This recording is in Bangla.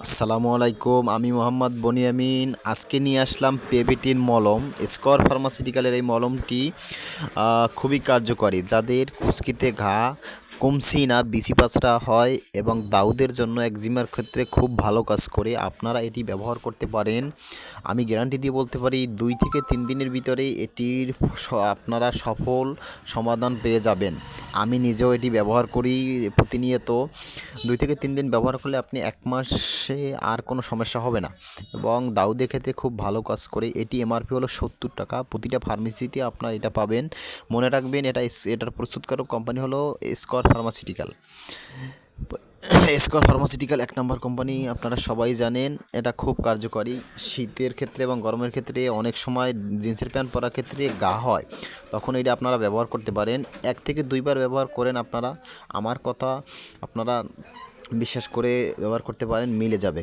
আসসালামু আলাইকুম, আমি মোহাম্মদ বনিয়ামিন। আজকে নিয়ে আসলাম পেভিটিন মলম। স্কর ফার্মাসিউটিক্যালের এই মলমটি খুবই কার্যকরী। যাদের খুশকিতে ঘা, কমসিনা, বিচিপাচড়া হয় এবং দাউদের জন্য একজিমার ক্ষেত্রে খুব ভালো কাজ করে। আপনারা এটি ব্যবহার করতে পারেন। আমি গ্যারান্টি দিয়ে বলতে পারি 2 থেকে 3 দিনের ভিতরে এটির আপনারা সফল সমাধান পেয়ে যাবেন। আমি নিজেও এটি ব্যবহার করি প্রতিনিয়ত। 2 থেকে 3 দিন ব্যবহার করলে আপনি 1 মাসে আর কোনো সমস্যা হবে না এবং দাউদের ক্ষেত্রে খুব ভালো কাজ করে। এটি এমআরপি হলো 70 টাকা। প্রতিটা ফার্মেসিতে আপনারা এটা পাবেন। মনে রাখবেন, এটার প্রস্তুতকারক কোম্পানি হলো স্কর ফার্মাসিউটিক্যাল। স্কর ফার্মাসিউটিক্যাল 1 নম্বর কোম্পানি, আপনারা সবাই জানেন। এটা খুব কার্যকরী শীতের ক্ষেত্রে এবং গরমের ক্ষেত্রে। অনেক সময় জিন্সের প্যান্ট পরার ক্ষেত্রে ঘা হয়, তখন এটা আপনারা ব্যবহার করতে পারেন। 1 থেকে 2 বার ব্যবহার করেন আপনারা। আমার কথা আপনারা বিশ্বাস করে ব্যবহার করতে পারেন, মিলে যাবে।